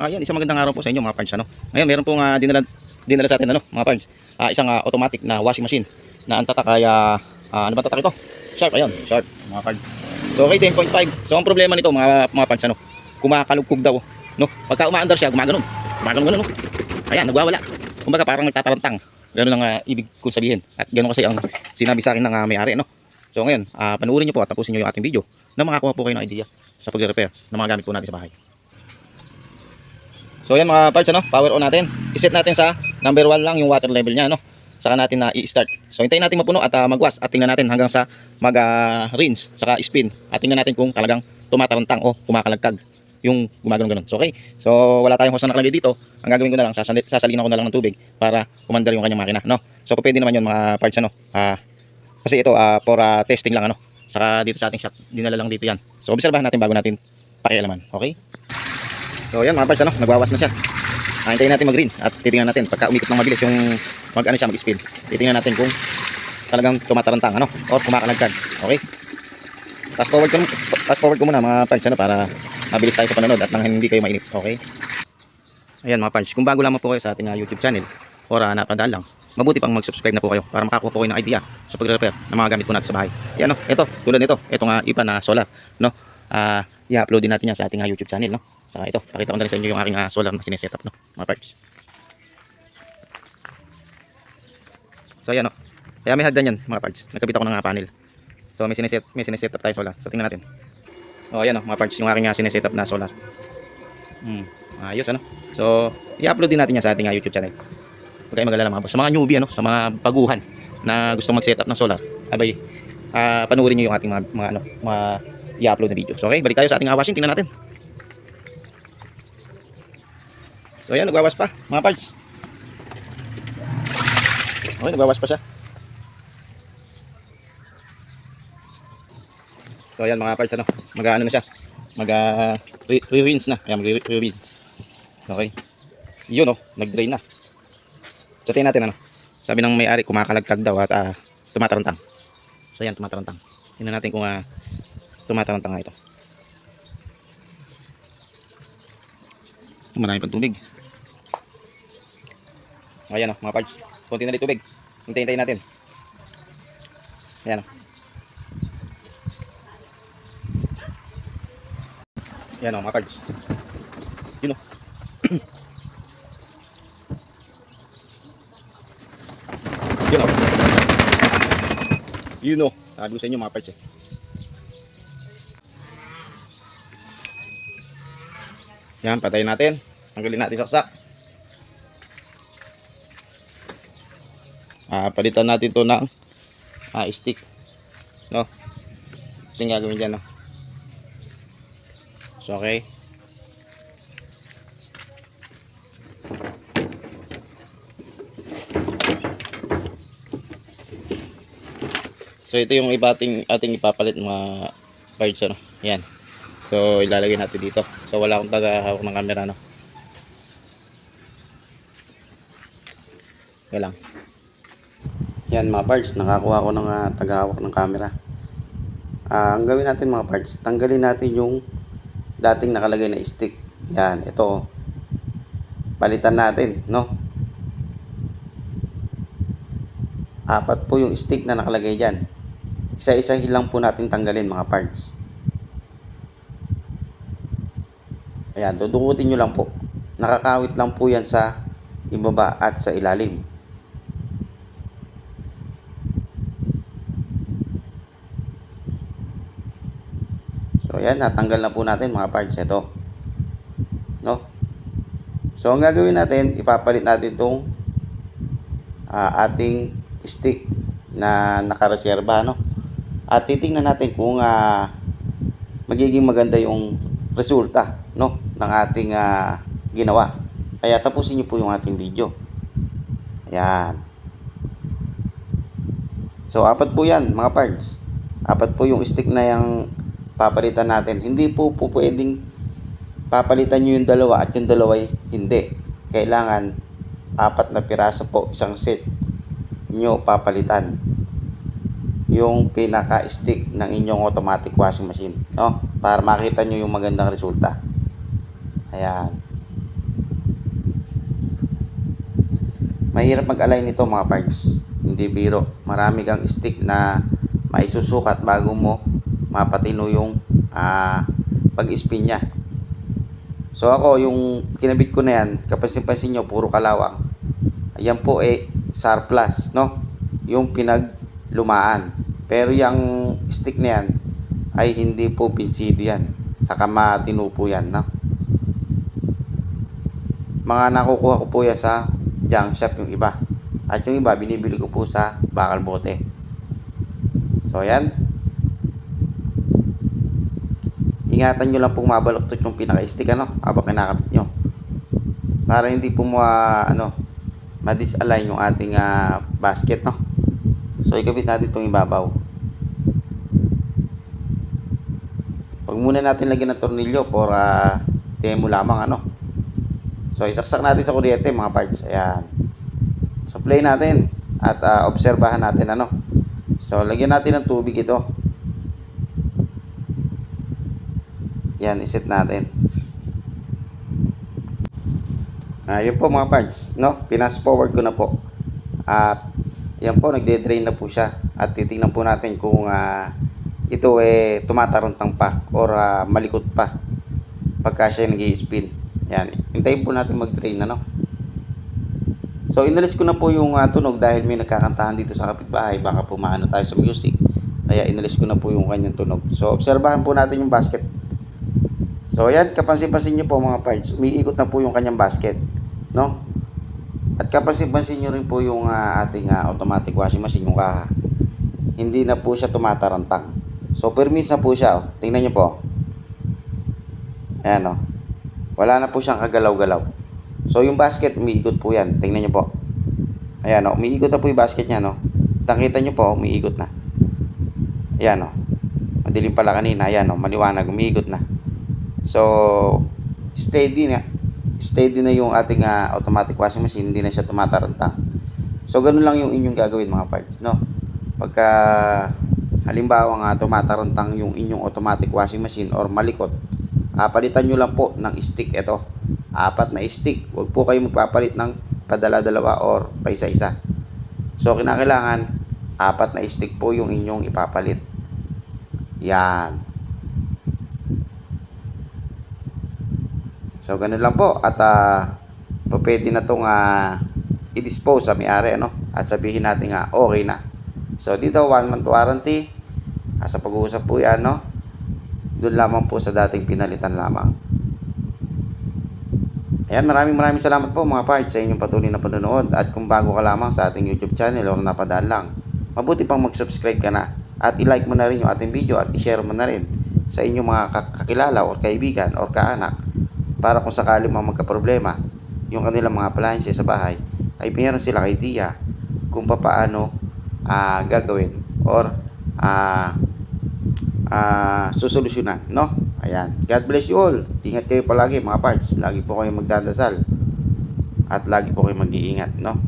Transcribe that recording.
Ayan, isang magandang araw po sa inyo mga pards, ano. Ngayon, meron pong dinala sa atin, ano, mga pards. Isang automatic na washing machine na ang tatak ay ano ba tatak ito? Sharp, ayun, Sharp, mga pards. So, okay, 10.5. So, ang problema nito, mga pards, ano, kumakalugkog daw, no. Pagka umaandar siya, gumaganon. Gumaganon, no. Ayan, nagwawala. Kumbaga parang nagtatarantang. Ganun ang ibig kong sabihin. At ganun kasi ang sinabi sa akin ng may-ari, no. So, ngayon, panuorin niyo po at tapusin niyo yung ating video na makakuha po kayo ng idea sa pagre-repair ng mga gamit po natin sa bahay. So yan mga parts, ano, power on natin. I-set natin sa number 1 lang yung water level niya, no. Saka natin na i-start. So hintayin natin mapuno at magwas at tingnan natin hanggang sa mag-rinse, saka spin. At tingnan natin kung talagang tumatarantang o kumakalagkag yung gumagano-ganon. So okay. So wala tayong hose na nakalagay dito. Ang gagawin ko na lang, sasalinan ko na lang ng tubig para umandar yung kanyang makina, no. So pwede naman yun mga parts, ano. Kasi ito for testing lang, ano. Saka dito sa ating shop, dinala lang dito yan. So obserbahan natin bago natin pakialaman. Okay? So yan mga parts, ano, nagwawas na siya. Hintayin natin mag-rinse at titingnan natin pagka umikot ng mabilis yung mag-spin. Titingnan natin kung talagang tumatarantang, ano, or kumakalagkag. Okay? Fast forward ko muna mga parts, ano, para mabilis tayo sa panonood at nang hindi kayo mainip. Okay? Ayan mga parts, kung bago lamang po kayo sa ating YouTube channel or napadaan lang, mabuti pang mag-subscribe na po kayo para makakuha po kayo ng idea sa pagre-repair ng mga gamit po natin sa bahay. Yan, no, ito, tulad nito, itong IPA na solar, no. I-upload din natin yan sa ating YouTube channel, no. Saka ito, pakita ko na rin sa inyo yung aking solar na sineset up, no, mga parts. So ayan, no. Kaya may hagdan yan mga parts. Nagkabit ako ng panel. So may sineset up tayo solar. So tingnan natin. Oh ayan, no, mga parts, yung aking sineset up na solar. Ayos, ano. So i-upload din natin yan sa ating YouTube channel. Huwag kayo mag-alala mga boss. Sa mga newbie, ano, sa mga baguhan na gusto mag-set up ng solar, abay, panoorin niyo yung ating mga i-upload na video. So okay, balik tayo sa ating washing. Tingnan natin. So ayan, nagwawas pa mga parts. Okay, nagwawas pa siya. So ayan mga parts, ano, mag-ano na siya, re-rinse na. Ayan, re-rinse. Okay, yun, no, nag-drain na. So tingnan natin, ano, sabi ng may-ari kumakalagkag daw at tumatarantang. So ayan, tumatarantang. Tingnan natin kung tumatarantang nga ito. Marami pang tubig. Ayan, mga parts, konti na rin tubig. Hintayin natin. Ayan, ayan, mga parts. Yun, yun, yun, sabi ko sa inyo mga parts, Yan, patayin natin. Tanggalin natin saksak. Palitan natin to ng stick, no. Ito yung gagawin dyan, no. So okay. So ito yung ating ipapalit mga parts, ano. Yan. So ilalagay natin dito. So wala akong taga-hawak ng camera, no. Okay lang. Yan mga parts, nakakuha ko ng taga-hawak ng camera. Ang gawin natin mga parts, tanggalin natin yung dating nakalagay na stick. Yan, ito. Palitan natin, no. 4 po yung stick na nakalagay dyan. Isa-isahin lang po natin tanggalin mga parts. Ayan, dudukutin nyo lang po. Nakakawit lang po yan sa ibaba at sa ilalim. So ayan, natanggal na po natin mga parts ito, no. So ang gagawin natin, ipapalit natin itong ating stick na nakareserba, no. At titingnan natin kung magiging maganda yung resulta, no, ng ating ginawa. Kaya tapusin niyo po yung ating video. Ayan. So 4 po yan mga parts. 4 po yung stick na yung papalitan natin. Hindi po pwedeng papalitan nyo yung dalawa at yung dalawa hindi. Kailangan 4 na piraso po, isang set nyo papalitan yung pinaka stick ng inyong automatic washing machine, no, para makita nyo yung magandang resulta. Ayan. Mahirap mag-align nito mga parts. Hindi biro. Marami kang stick na maisusukat bago mo mapatino yung pag-spin niya. So ako, yung kinabit ko na yan, kapansin-pansin nyo, puro kalawang. Ayan po surplus, no? Yung pinaglumaan. Pero yung stick na yan ay hindi po pinsido yan. Saka matino po yan, no? Mga nakukuha ko po yan sa junk shop yung iba. At yung iba, binibili ko po sa bakal bote. So, ayan. Ingatan nyo lang pong mabaluktot yung pinaka-stick, ano, habang kinakabit nyo. Para hindi po ma-disalign yung ating basket, no. So, ikabit natin itong ibabaw. Huwag muna natin lagyan ng tornilyo para demo lamang, ano. So, isaksak natin sa kuryente, mga parts. Ayan. So, play natin at obserbahan natin, ano. So, lagyan natin ng tubig ito. Yan, iset natin. Yun po mga parts, no? Pinas forward ko na po. At yan po, nagde-drain na po siya. At titingnan po natin kung ito tumataruntang pa or malikot pa pagka siya nag-i-spin. Yan, hintayin po natin mag-drain, ano? So, inalis ko na po yung tunog dahil may nagkakantahan dito sa kapitbahay. Baka po maano tayo sa music. Kaya inalis ko na po yung kanyang tunog. So, obserbahan po natin yung basket. So, ayan, kapansin-pansin nyo po mga parts, umiikot na po yung kanyang basket, no? At kapansin-pansin nyo rin po yung ating automatic washing machine, yung kaha. Hindi na po siya tumatarantang. So, permits na po siya, oh. Tingnan nyo po. Ayan, oh. Wala na po siyang kagalaw-galaw. So, yung basket, umiikot po yan. Tingnan nyo po. Ayan, oh. Umiikot na po yung basket niya, no? Nakita nyo po, umiikot na. Ayan, oh. Madilim pala kanina. Ayan, oh. Maliwanag, umiikot na. So, steady na yung ating automatic washing machine, hindi na siya tumatarantang. So, ganun lang yung inyong gagawin mga parts, no? Pagka halimbawa nga tumatarantang yung inyong automatic washing machine or malikot, palitan nyo lang po ng stick. Ito, 4 na stick. Huwag po kayo magpapalit ng padala-dalawa or paisa-isa. So, kinakailangan 4 na stick po yung inyong ipapalit. Yan. So, ganun lang po. At pwede na itong i-dispose sa may-ari, ano? At sabihin natin okay na. So, dito 1 month warranty. Sa pag-uusap po yan, no? Doon lamang po sa dating pinalitan lamang. Ayan, maraming salamat po mga parts sa inyong patuloy na panonood. At kung bago ka lamang sa ating YouTube channel o napadaan lang, mabuti pang mag-subscribe ka na. At i-like mo na rin yung ating video at i-share mo na rin sa inyong mga kakilala o kaibigan o kaanak, para kung sakali magka-problema yung kanilang mga appliances sa bahay, ay mayroon sila idea kung paano gagawin or susolusyonan, no? Ayan. God bless you all. Ingat kayo palagi mga parts. Lagi po kayo magdadasal at lagi po kayo mag-iingat, no?